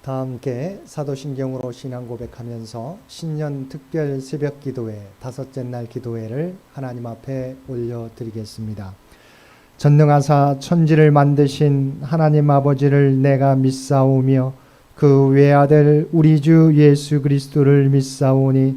다 함께 사도신경으로 신앙 고백하면서 신년 특별 새벽 기도회 다섯째 날 기도회를 하나님 앞에 올려드리겠습니다. 전능하사 천지를 만드신 하나님 아버지를 내가 믿사오며 그 외아들 우리 주 예수 그리스도를 믿사오니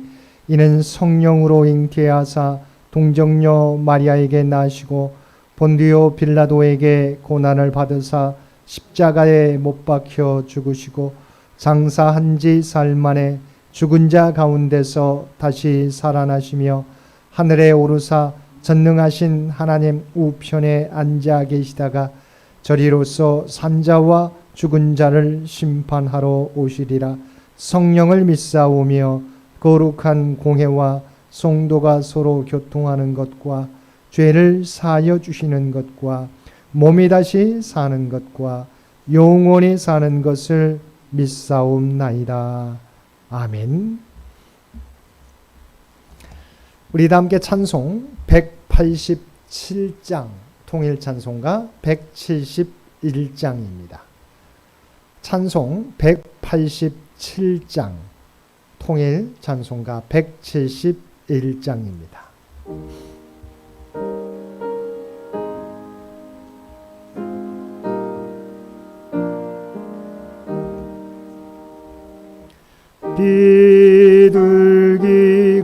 이는 성령으로 잉태하사 동정녀 마리아에게 나시고 본디오 빌라도에게 고난을 받으사 십자가에 못 박혀 죽으시고 장사한 지 사흘 만에 죽은 자 가운데서 다시 살아나시며 하늘에 오르사 전능하신 하나님 우편에 앉아 계시다가 저리로서 산자와 죽은 자를 심판하러 오시리라. 성령을 믿사오며 거룩한 공회와 성도가 서로 교통하는 것과 죄를 사하여 주시는 것과 몸이 다시 사는 것과 영원히 사는 것을 믿사옵나이다. 아멘. 우리 다 함께 찬송 187장 통일 찬송가 171장입니다. 찬송 187장 통일 찬송가 171장입니다.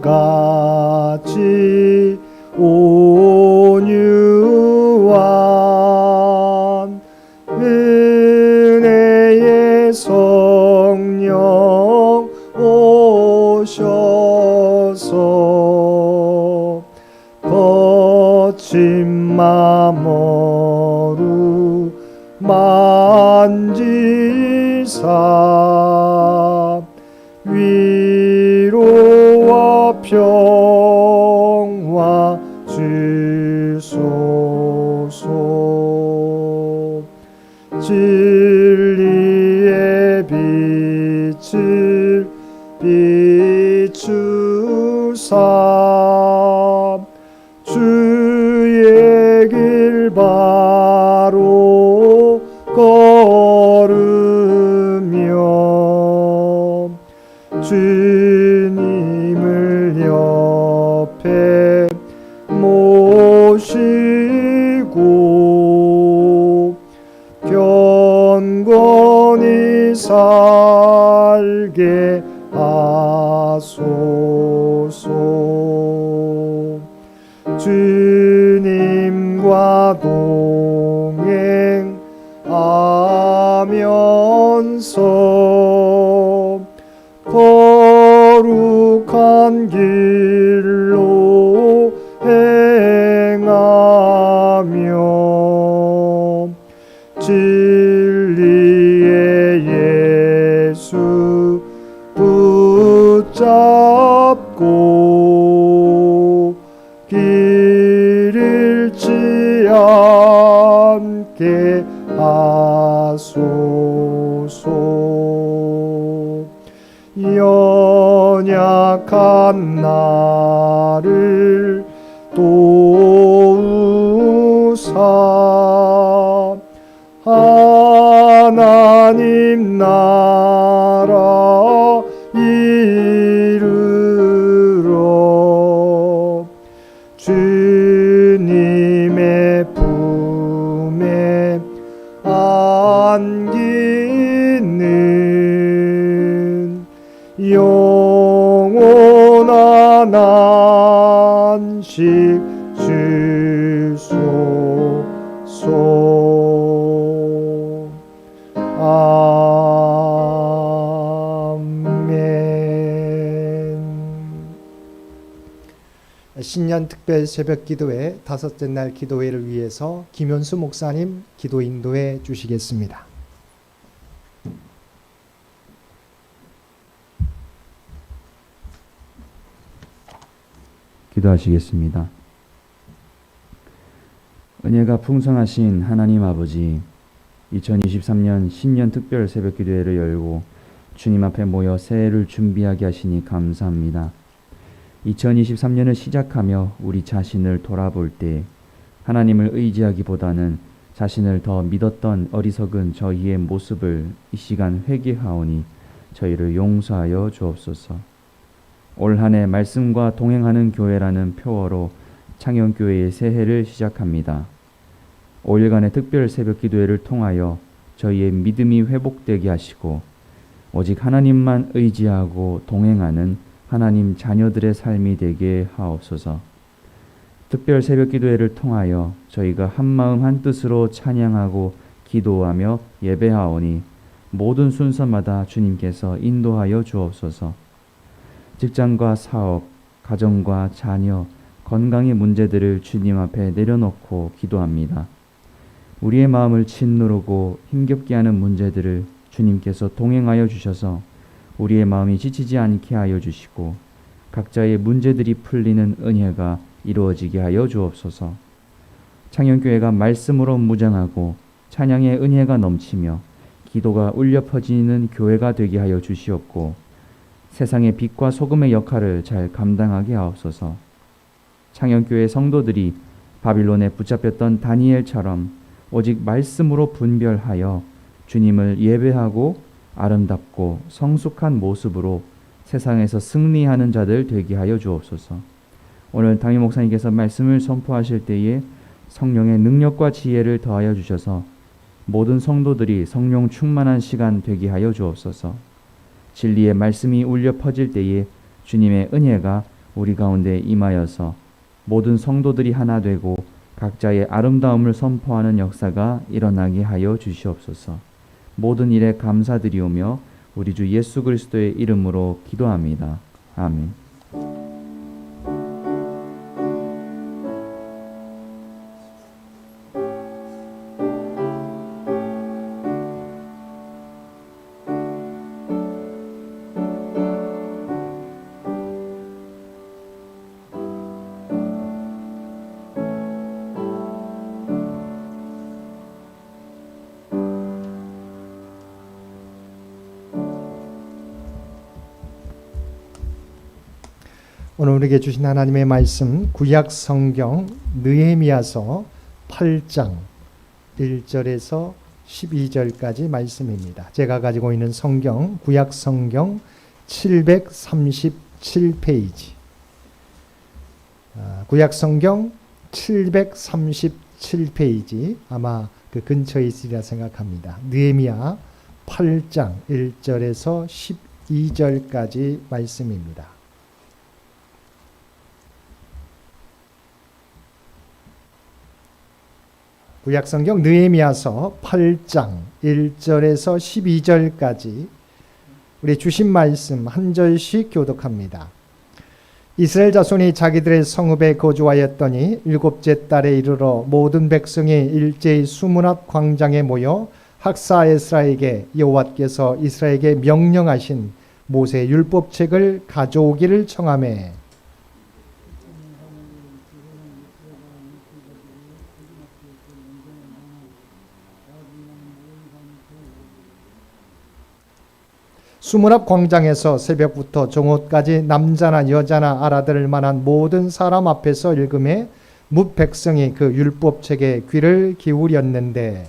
비둘기같이 온유한 은혜의 성령 오셔서 거친 마모루 만지사 위로와 평화 주소서. 진리의 빛을 비추사 주의 길 바로 걸으며 주님을 옆에 모시고 경건히 살게 하소서. 주님과 동행하면서 거룩한 길로 행하며 진리의 예수 붙잡고 길 잃지 않게 하소서. 연약한 나를 도우사 하나님 나라 이르러 주님의 품에 안기는 영원한 안식 주소서. 아멘. 신년 특별 새벽 기도회 다섯째 날 기도회를 위해서 김현수 목사님 기도 인도해 주시겠습니다. 기도하시겠습니다. 은혜가 풍성하신 하나님 아버지, 2023년 신년 특별 새벽 기도회를 열고 주님 앞에 모여 새해를 준비하게 하시니 감사합니다. 2023년을 시작하며 우리 자신을 돌아볼 때 하나님을 의지하기보다는 자신을 더 믿었던 어리석은 저희의 모습을 이 시간 회개하오니 저희를 용서하여 주옵소서. 올 한 해 말씀과 동행하는 교회라는 표어로 창현교회의 새해를 시작합니다. 5일간의 특별 새벽 기도회를 통하여 저희의 믿음이 회복되게 하시고 오직 하나님만 의지하고 동행하는 하나님 자녀들의 삶이 되게 하옵소서. 특별 새벽 기도회를 통하여 저희가 한마음 한뜻으로 찬양하고 기도하며 예배하오니 모든 순서마다 주님께서 인도하여 주옵소서. 직장과 사업, 가정과 자녀, 건강의 문제들을 주님 앞에 내려놓고 기도합니다. 우리의 마음을 짓누르고 힘겹게 하는 문제들을 주님께서 동행하여 주셔서 우리의 마음이 지치지 않게 하여 주시고 각자의 문제들이 풀리는 은혜가 이루어지게 하여 주옵소서. 창현교회가 말씀으로 무장하고 찬양의 은혜가 넘치며 기도가 울려 퍼지는 교회가 되게 하여 주시옵고 세상의 빛과 소금의 역할을 잘 감당하게 하옵소서. 창현교회 성도들이 바빌론에 붙잡혔던 다니엘처럼 오직 말씀으로 분별하여 주님을 예배하고 아름답고 성숙한 모습으로 세상에서 승리하는 자들 되게 하여 주옵소서. 오늘 담임 목사님께서 말씀을 선포하실 때에 성령의 능력과 지혜를 더하여 주셔서 모든 성도들이 성령 충만한 시간 되게 하여 주옵소서. 진리의 말씀이 울려 퍼질 때에 주님의 은혜가 우리 가운데 임하여서 모든 성도들이 하나 되고 각자의 아름다움을 선포하는 역사가 일어나게 하여 주시옵소서. 모든 일에 감사드리오며 우리 주 예수 그리스도의 이름으로 기도합니다. 아멘. 오늘 우리에게 주신 하나님의 말씀 구약 성경 느헤미야서 8장 1절에서 12절까지 말씀입니다. 제가 가지고 있는 성경 구약 성경 737페이지 구약 성경 737페이지 아마 그 근처에 있으리라 생각합니다. 느헤미야 8장 1절에서 12절까지 말씀입니다. 구약성경 느헤미야서 8장 1절에서 12절까지 우리 주신 말씀 한 절씩 교독합니다. 이스라엘 자손이 자기들의 성읍에 거주하였더니 일곱째 달에 이르러 모든 백성이 일제히 수문 앞 광장에 모여 학사 에스라에게 여호와께서 이스라엘에게 명령하신 모세 율법책을 가져오기를 청하매 수문 앞 광장에서 새벽부터 정오까지 남자나 여자나 알아들을 만한 모든 사람 앞에서 읽음에 뭇 백성이 그 율법책에 귀를 기울였는데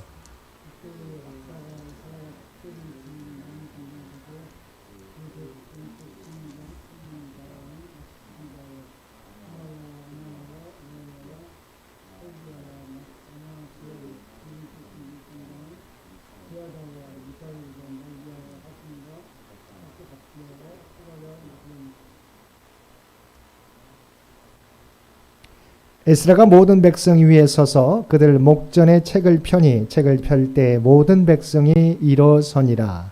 에스라가 모든 백성 위에 서서 그들 목전에 책을 펴니 책을 펼 때 모든 백성이 일어서니라.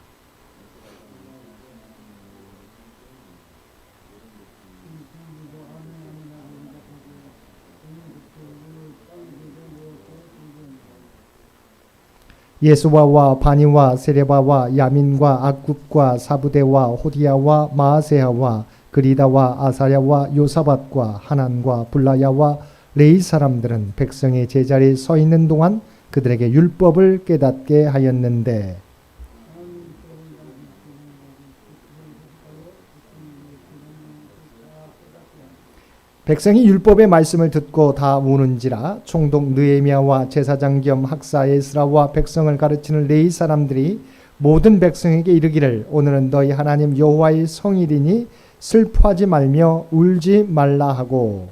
예수와와 바니와 세레바와 야민과 악굽과 사부대와 호디야와 마아세야와 그리다와 아사야와 요사밧과 하난과 블라야와 레이 사람들은 백성의 제자리에 서 있는 동안 그들에게 율법을 깨닫게 하였는데 백성이 율법의 말씀을 듣고 다 우는지라 총독 느헤미야와 제사장 겸 학사 에스라와 백성을 가르치는 레위 사람들이 모든 백성에게 이르기를 오늘은 너희 하나님 여호와의 성일이니 슬퍼하지 말며 울지 말라 하고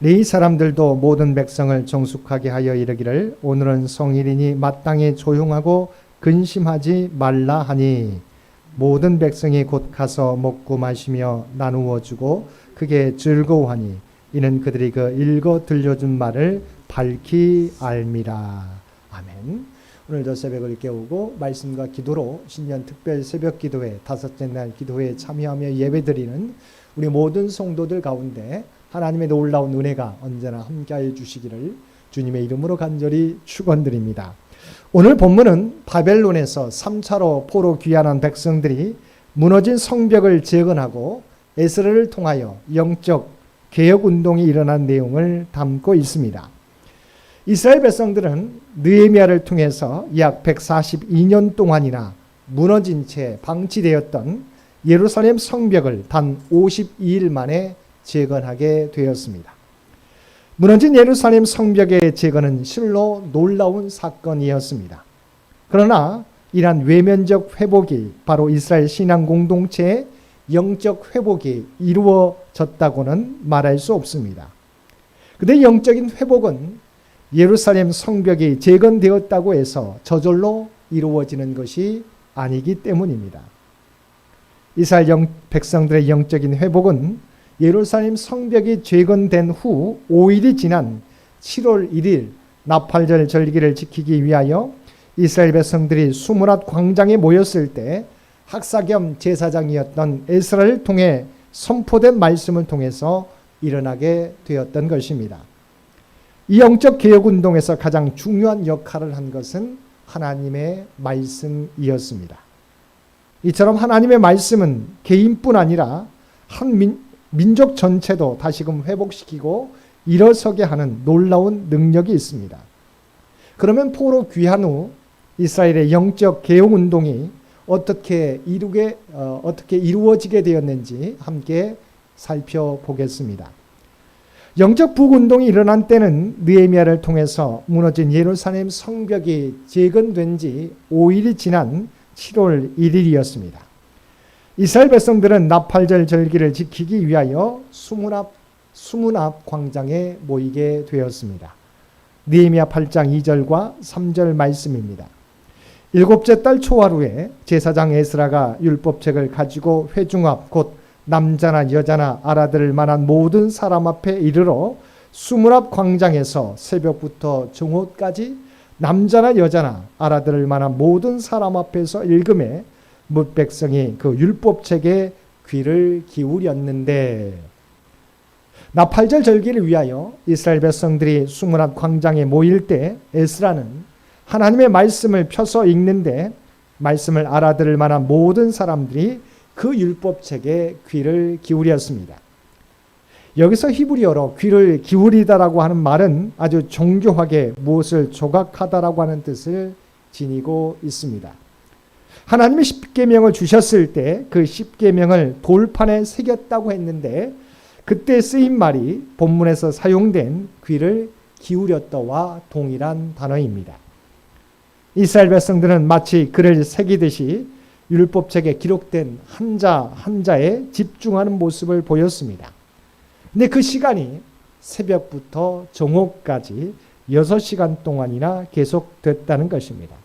레위 사람들도 모든 백성을 정숙하게 하여 이르기를 오늘은 성일이니 마땅히 조용하고 근심하지 말라 하니 모든 백성이 곧 가서 먹고 마시며 나누어 주고 그게 즐거워하니 이는 그들이 그 읽어 들려준 말을 밝히 알미라. 아멘. 오늘도 새벽을 깨우고 말씀과 기도로 신년 특별 새벽 기도회 다섯째 날 기도회에 참여하며 예배드리는 우리 모든 성도들 가운데 하나님의 놀라운 은혜가 언제나 함께하여 주시기를 주님의 이름으로 간절히 축원드립니다. 오늘 본문은 바벨론에서 3차로 포로 귀환한 백성들이 무너진 성벽을 재건하고 에스라를 통하여 영적 개혁 운동이 일어난 내용을 담고 있습니다. 이스라엘 백성들은 느헤미야를 통해서 약 142년 동안이나 무너진 채 방치되었던 예루살렘 성벽을 단 52일 만에 재건하게 되었습니다. 무너진 예루살렘 성벽의 재건은 실로 놀라운 사건이었습니다. 그러나 이러한 외면적 회복이 바로 이스라엘 신앙 공동체의 영적 회복이 이루어졌다고는 말할 수 없습니다. 그런데 영적인 회복은 예루살렘 성벽이 재건되었다고 해서 저절로 이루어지는 것이 아니기 때문입니다. 이스라엘 백성들의 영적인 회복은 예루살렘 성벽이 재건된 후 5일이 지난 7월 1일 나팔절 절기를 지키기 위하여 이스라엘 백성들이 수므랏 광장에 모였을 때 학사 겸 제사장이었던 에스라를 통해 선포된 말씀을 통해서 일어나게 되었던 것입니다. 이 영적 개혁 운동에서 가장 중요한 역할을 한 것은 하나님의 말씀이었습니다. 이처럼 하나님의 말씀은 개인뿐 아니라 한 민족 전체도 다시금 회복시키고 일어서게 하는 놀라운 능력이 있습니다. 그러면 포로 귀환 후 이스라엘의 영적 개혁 운동이 어떻게 이루어지게 되었는지 함께 살펴보겠습니다. 영적 북운동이 일어난 때는 느헤미야를 통해서 무너진 예루살렘 성벽이 재건된 지 5일이 지난 7월 1일이었습니다. 이스라엘 백성들은 나팔절 절기를 지키기 위하여 수문 앞 광장에 모이게 되었습니다. 느헤미야 8장 2절과 3절 말씀입니다. 일곱째 달 초하루에 제사장 에스라가 율법책을 가지고 회중 앞 곧 남자나 여자나 알아들을 만한 모든 사람 앞에 이르러 수문 앞 광장에서 새벽부터 정오까지 남자나 여자나 알아들을 만한 모든 사람 앞에서 읽음에 뭇 백성이 그 율법책에 귀를 기울였는데 나팔절 절기를 위하여 이스라엘 백성들이 수문 앞 광장에 모일 때 에스라는 하나님의 말씀을 펴서 읽는데 말씀을 알아들을 만한 모든 사람들이 그 율법책에 귀를 기울였습니다. 여기서 히브리어로 귀를 기울이다라고 하는 말은 아주 정교하게 무엇을 조각하다라고 하는 뜻을 지니고 있습니다. 하나님이 십계명을 주셨을 때 그 십계명을 돌판에 새겼다고 했는데 그때 쓰인 말이 본문에서 사용된 귀를 기울였다와 동일한 단어입니다. 이스라엘 백성들은 마치 글을 새기듯이 율법책에 기록된 한자 한자에 집중하는 모습을 보였습니다. 근데 그 시간이 새벽부터 정오까지 6시간 동안이나 계속됐다는 것입니다.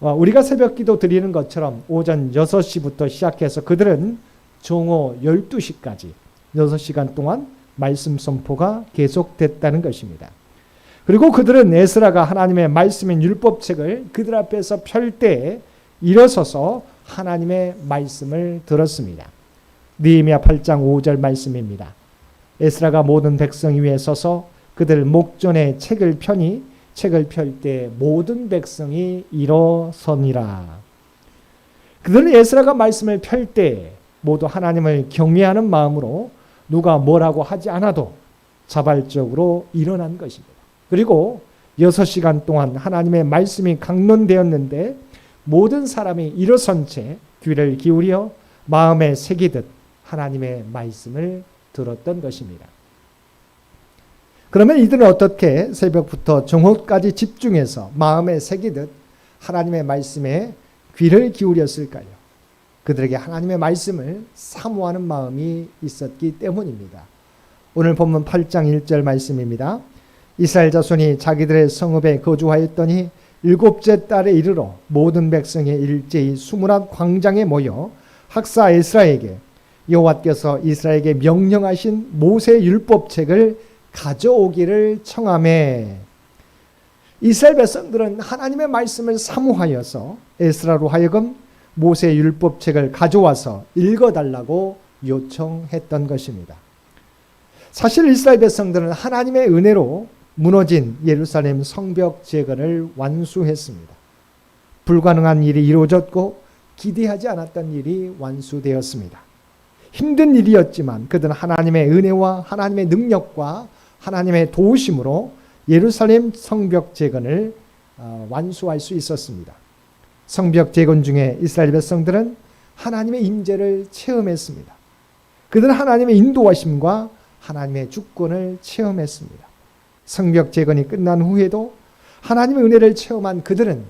우리가 새벽 기도 드리는 것처럼 오전 6시부터 시작해서 그들은 정오 12시까지 6시간 동안 말씀 선포가 계속됐다는 것입니다. 그리고 그들은 에스라가 하나님의 말씀인 율법책을 그들 앞에서 펼 때 일어서서 하나님의 말씀을 들었습니다. 느헤미야 8장 5절 말씀입니다. 에스라가 모든 백성 위에 서서 그들 목전에 책을 펴니 책을 펼 때 모든 백성이 일어서니라. 그들은 에스라가 말씀을 펼 때 모두 하나님을 경외하는 마음으로 누가 뭐라고 하지 않아도 자발적으로 일어난 것입니다. 그리고 6시간 동안 하나님의 말씀이 강론되었는데 모든 사람이 일어선 채 귀를 기울여 마음에 새기듯 하나님의 말씀을 들었던 것입니다. 그러면 이들은 어떻게 새벽부터 정오까지 집중해서 마음에 새기듯 하나님의 말씀에 귀를 기울였을까요? 그들에게 하나님의 말씀을 사모하는 마음이 있었기 때문입니다. 오늘 본문 8장 1절 말씀입니다. 이스라엘 자손이 자기들의 성읍에 거주하였더니 7째 달에 이르러 모든 백성이 일제히 수문앞 광장에 모여 학사 에스라에게 여호와께서 이스라엘에게 명령하신 모세 율법책을 가져오기를 청하매, 이스라엘 백성들은 하나님의 말씀을 사모하여서 에스라로 하여금 모세 율법책을 가져와서 읽어달라고 요청했던 것입니다. 사실 이스라엘 백성들은 하나님의 은혜로 무너진 예루살렘 성벽 재건을 완수했습니다. 불가능한 일이 이루어졌고 기대하지 않았던 일이 완수되었습니다. 힘든 일이었지만 그들은 하나님의 은혜와 하나님의 능력과 하나님의 도우심으로 예루살렘 성벽 재건을 완수할 수 있었습니다. 성벽 재건 중에 이스라엘 백성들은 하나님의 임재를 체험했습니다. 그들은 하나님의 인도하심과 하나님의 주권을 체험했습니다. 성벽 재건이 끝난 후에도 하나님의 은혜를 체험한 그들은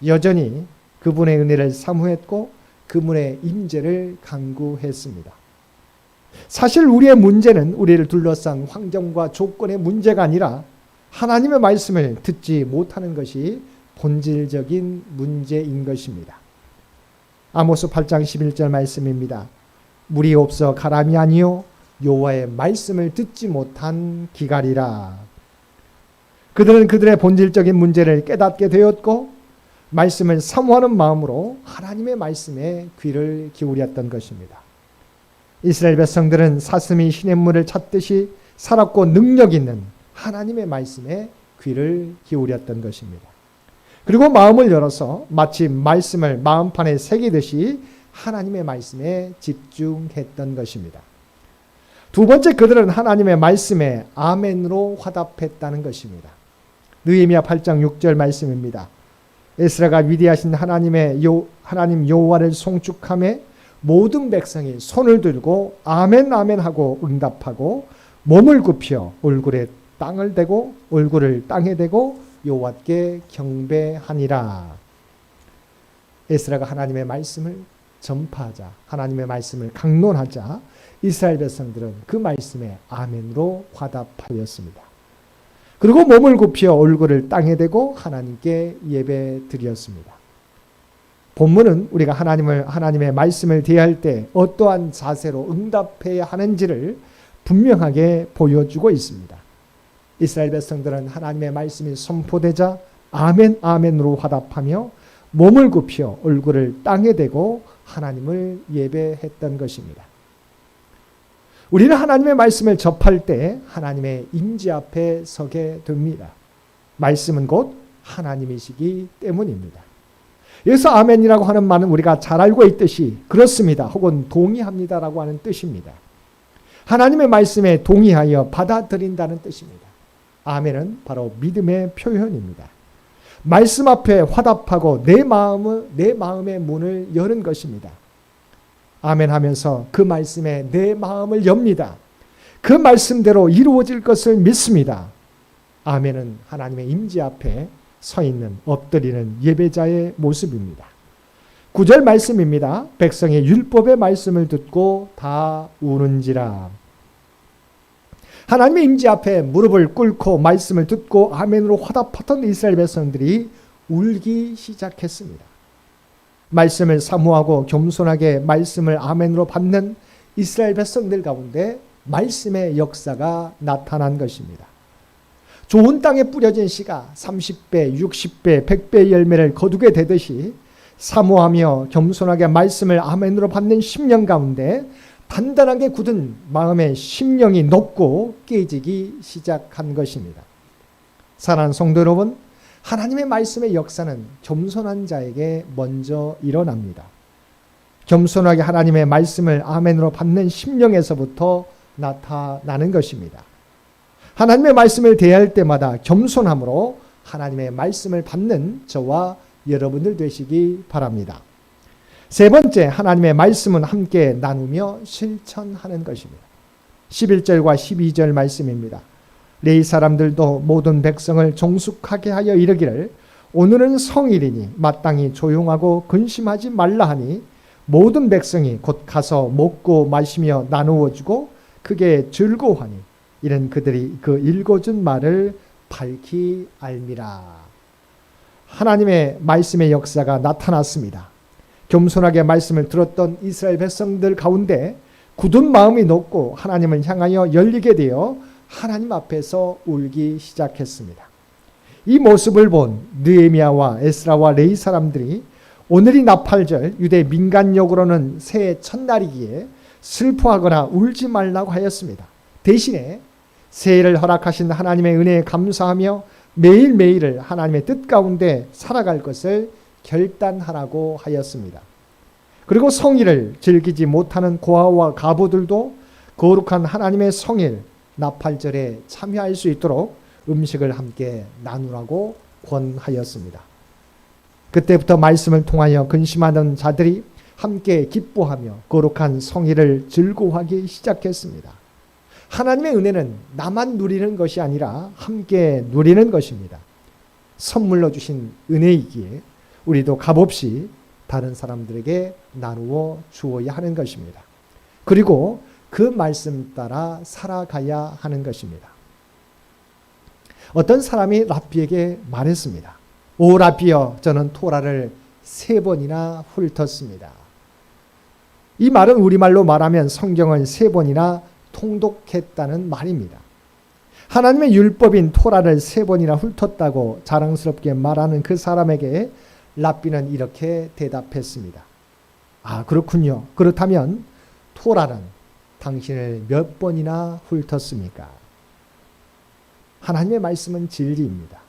여전히 그분의 은혜를 사모했고 그분의 임재를 간구했습니다. 사실 우리의 문제는 우리를 둘러싼 환경과 조건의 문제가 아니라 하나님의 말씀을 듣지 못하는 것이 본질적인 문제인 것입니다. 아모스 8장 11절 말씀입니다. 물이 없어 가람이 아니요 여호와의 말씀을 듣지 못한 기갈이라. 그들은 그들의 본질적인 문제를 깨닫게 되었고 말씀을 사모하는 마음으로 하나님의 말씀에 귀를 기울였던 것입니다. 이스라엘 백성들은 사슴이 시냇물을 찾듯이 살았고 능력 있는 하나님의 말씀에 귀를 기울였던 것입니다. 그리고 마음을 열어서 마치 말씀을 마음판에 새기듯이 하나님의 말씀에 집중했던 것입니다. 두 번째, 그들은 하나님의 말씀에 아멘으로 화답했다는 것입니다. 느헤미야 8장 6절 말씀입니다. 에스라가 위대하신 하나님 여호와를 송축하며 모든 백성이 손을 들고 아멘 아멘 하고 응답하고 몸을 굽혀 얼굴을 땅에 대고 여호와께 경배하니라. 에스라가 하나님의 말씀을 전파하자, 하나님의 말씀을 강론하자 이스라엘 백성들은 그 말씀에 아멘으로 화답하였습니다. 그리고 몸을 굽혀 얼굴을 땅에 대고 하나님께 예배드렸습니다. 본문은 우리가 하나님의 말씀을 대할 때 어떠한 자세로 응답해야 하는지를 분명하게 보여주고 있습니다. 이스라엘 백성들은 하나님의 말씀이 선포되자 아멘 아멘으로 화답하며 몸을 굽혀 얼굴을 땅에 대고 하나님을 예배했던 것입니다. 우리는 하나님의 말씀을 접할 때 하나님의 임재 앞에 서게 됩니다. 말씀은 곧 하나님이시기 때문입니다. 여기서 아멘이라고 하는 말은 우리가 잘 알고 있듯이 그렇습니다 혹은 동의합니다라고 하는 뜻입니다. 하나님의 말씀에 동의하여 받아들인다는 뜻입니다. 아멘은 바로 믿음의 표현입니다. 말씀 앞에 화답하고 내 마음의 문을 여는 것입니다. 아멘 하면서 그 말씀에 내 마음을 엽니다. 그 말씀대로 이루어질 것을 믿습니다. 아멘은 하나님의 임재 앞에 서 있는 엎드리는 예배자의 모습입니다. 9절 말씀입니다. 백성이 율법의 말씀을 듣고 다 우는지라. 하나님의 임재 앞에 무릎을 꿇고 말씀을 듣고 아멘으로 화답하던 이스라엘 백성들이 울기 시작했습니다. 말씀을 사모하고 겸손하게 말씀을 아멘으로 받는 이스라엘 백성들 가운데 말씀의 역사가 나타난 것입니다. 좋은 땅에 뿌려진 씨가 30배, 60배, 100배의 열매를 거두게 되듯이 사모하며 겸손하게 말씀을 아멘으로 받는 심령 가운데 단단하게 굳은 마음의 심령이 녹고 깨지기 시작한 것입니다. 사랑하는 성도 여러분, 하나님의 말씀의 역사는 겸손한 자에게 먼저 일어납니다. 겸손하게 하나님의 말씀을 아멘으로 받는 심령에서부터 나타나는 것입니다. 하나님의 말씀을 대할 때마다 겸손함으로 하나님의 말씀을 받는 저와 여러분들 되시기 바랍니다. 세 번째, 하나님의 말씀은 함께 나누며 실천하는 것입니다. 11절과 12절 말씀입니다. 레위 사람들도 모든 백성을 종숙하게 하여 이르기를 오늘은 성일이니 마땅히 조용하고 근심하지 말라 하니 모든 백성이 곧 가서 먹고 마시며 나누어 주고 크게 즐거워하니 이는 그들이 그 읽어준 말을 밝히 알미라. 하나님의 말씀의 역사가 나타났습니다. 겸손하게 말씀을 들었던 이스라엘 백성들 가운데 굳은 마음이 높고 하나님을 향하여 열리게 되어 하나님 앞에서 울기 시작했습니다. 이 모습을 본 느헤미야와 에스라와 레위 사람들이 오늘이 나팔절, 유대 민간역으로는 새해 첫날이기에 슬퍼하거나 울지 말라고 하였습니다. 대신에 새해를 허락하신 하나님의 은혜에 감사하며 매일매일을 하나님의 뜻 가운데 살아갈 것을 결단하라고 하였습니다. 그리고 성일을 즐기지 못하는 고아와 가부들도 거룩한 하나님의 성일, 나팔절에 참여할 수 있도록 음식을 함께 나누라고 권하였습니다. 그때부터 말씀을 통하여 근심하는 자들이 함께 기뻐하며 거룩한 성일을 즐거워하기 시작했습니다. 하나님의 은혜는 나만 누리는 것이 아니라 함께 누리는 것입니다. 선물로 주신 은혜이기에 우리도 값없이 다른 사람들에게 나누어 주어야 하는 것입니다. 그리고 그 말씀 따라 살아가야 하는 것입니다. 어떤 사람이 랍비에게 말했습니다. 오 랍비여, 저는 토라를 3번이나 훑었습니다. 이 말은 우리말로 말하면 성경을 3번이나 통독했다는 말입니다. 하나님의 율법인 토라를 3번이나 훑었다고 자랑스럽게 말하는 그 사람에게 랍비는 이렇게 대답했습니다. 아, 그렇군요. 그렇다면 토라는 당신을 몇 번이나 훑었습니까? 하나님의 말씀은 진리입니다.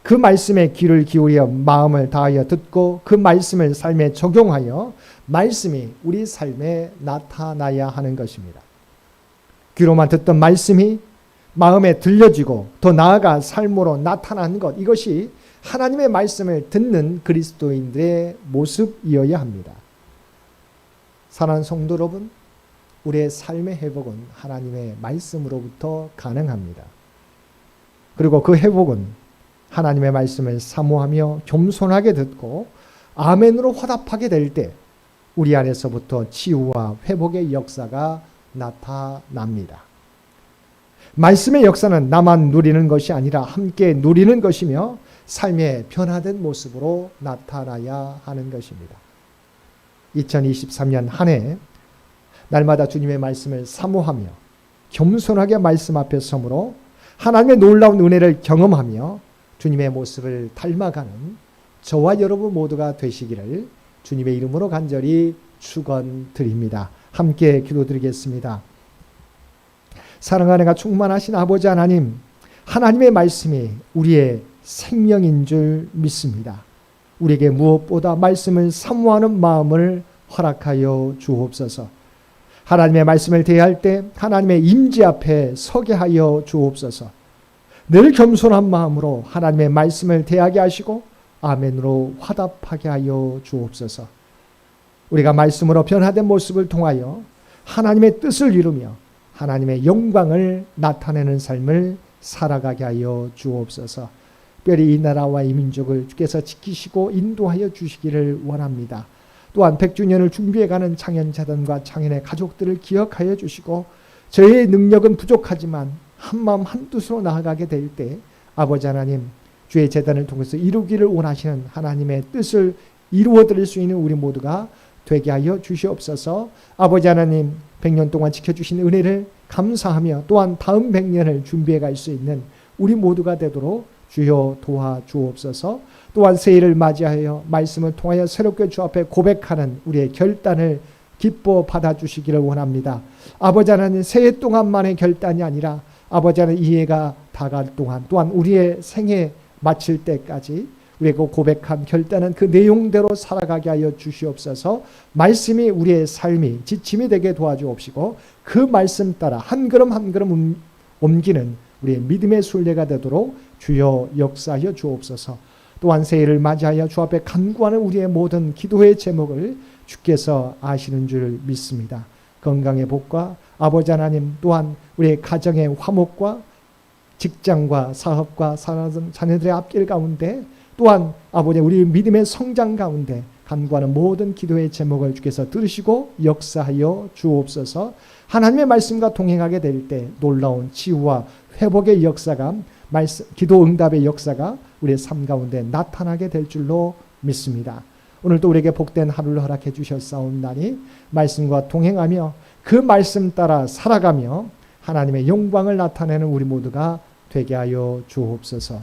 그 말씀에 귀를 기울여 마음을 다하여 듣고 그 말씀을 삶에 적용하여 말씀이 우리 삶에 나타나야 하는 것입니다. 귀로만 듣던 말씀이 마음에 들려지고 더 나아가 삶으로 나타나는 것, 이것이 하나님의 말씀을 듣는 그리스도인들의 모습이어야 합니다. 사랑하는 성도 여러분, 우리의 삶의 회복은 하나님의 말씀으로부터 가능합니다. 그리고 그 회복은 하나님의 말씀을 사모하며 겸손하게 듣고 아멘으로 화답하게 될 때 우리 안에서부터 치유와 회복의 역사가 나타납니다. 말씀의 역사는 나만 누리는 것이 아니라 함께 누리는 것이며 삶의 변화된 모습으로 나타나야 하는 것입니다. 2023년 한 해 날마다 주님의 말씀을 사모하며 겸손하게 말씀 앞에 서므로 하나님의 놀라운 은혜를 경험하며 주님의 모습을 닮아가는 저와 여러분 모두가 되시기를 주님의 이름으로 간절히 축원드립니다. 함께 기도드리겠습니다. 사랑하는 가 충만하신 아버지 하나님, 하나님의 말씀이 우리의 생명인 줄 믿습니다. 우리에게 무엇보다 말씀을 사모하는 마음을 허락하여 주옵소서. 하나님의 말씀을 대할 때 하나님의 임재 앞에 서게 하여 주옵소서. 늘 겸손한 마음으로 하나님의 말씀을 대하게 하시고 아멘으로 화답하게 하여 주옵소서. 우리가 말씀으로 변화된 모습을 통하여 하나님의 뜻을 이루며 하나님의 영광을 나타내는 삶을 살아가게 하여 주옵소서. 특별히 이 나라와 이 민족을 주께서 지키시고 인도하여 주시기를 원합니다. 또한 100주년을 준비해가는 창현재단과 창현의 가족들을 기억하여 주시고 저희의 능력은 부족하지만 한마음 한뜻으로 나아가게 될 때 아버지 하나님, 주의 재단을 통해서 이루기를 원하시는 하나님의 뜻을 이루어드릴 수 있는 우리 모두가 되게 하여 주시옵소서. 아버지 하나님, 100년 동안 지켜주신 은혜를 감사하며 또한 다음 100년을 준비해 갈 수 있는 우리 모두가 되도록 주여 도와주옵소서. 또한 새해를 맞이하여 말씀을 통하여 새롭게 주 앞에 고백하는 우리의 결단을 기뻐 받아주시기를 원합니다. 아버지 하나님, 새해 동안만의 결단이 아니라 아버지 하나님, 이 해가 다갈 동안 또한 우리의 생애 마칠 때까지 우리가 고백한 결단은 그 내용대로 살아가게 하여 주시옵소서. 말씀이 우리의 삶이 지침이 되게 도와주옵시고 그 말씀 따라 한 걸음 한 걸음 옮기는 우리의 믿음의 순례가 되도록 주여 역사하여 주옵소서. 또한 새해를 맞이하여 주 앞에 간구하는 우리의 모든 기도의 제목을 주께서 아시는 줄 믿습니다. 건강의 복과 아버지 하나님, 또한 우리의 가정의 화목과 직장과 사업과 사랑하는 자녀들의 앞길 가운데, 또한 아버지 우리 믿음의 성장 가운데 간구하는 모든 기도의 제목을 주께서 들으시고 역사하여 주옵소서. 하나님의 말씀과 동행하게 될 때 놀라운 치유와 회복의 역사가, 기도 응답의 역사가 우리의 삶 가운데 나타나게 될 줄로 믿습니다. 오늘도 우리에게 복된 하루를 허락해 주셨사옵나니 말씀과 동행하며 그 말씀 따라 살아가며 하나님의 영광을 나타내는 우리 모두가 되게 하여 주옵소서.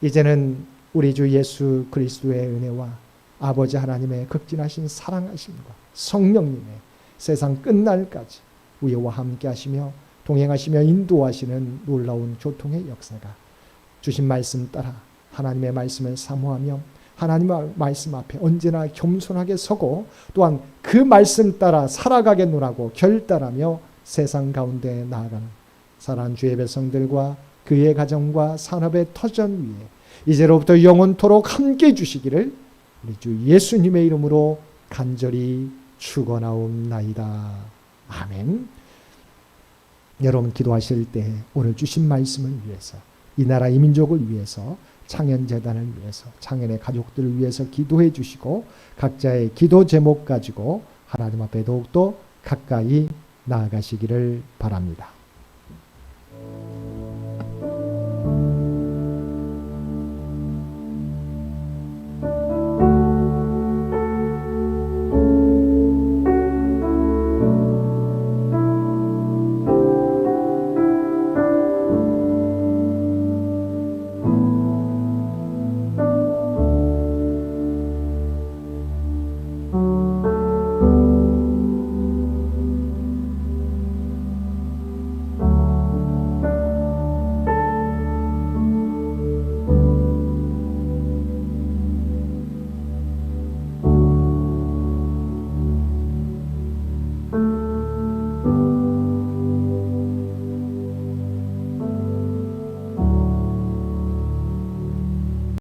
이제는 우리 주 예수 그리스도의 은혜와 아버지 하나님의 극진하신 사랑하심과 성령님의 세상 끝날까지 우리와 함께 하시며 동행하시며 인도하시는 놀라운 교통의 역사가 주신 말씀 따라 하나님의 말씀을 사모하며 하나님의 말씀 앞에 언제나 겸손하게 서고 또한 그 말씀 따라 살아가겠노라고 결단하며 세상 가운데 나아가는 사랑하는 주의 백성들과 그의 가정과 산업의 터전 위에 이제로부터 영원토록 함께 해주시기를 우리 주 예수님의 이름으로 간절히 축원하옵나이다. 아멘. 여러분 기도하실 때 오늘 주신 말씀을 위해서, 이 나라 이 민족을 위해서, 창현재단을 위해서, 창현의 가족들을 위해서 기도해 주시고 각자의 기도 제목 가지고 하나님 앞에 더욱더 가까이 나아가시기를 바랍니다.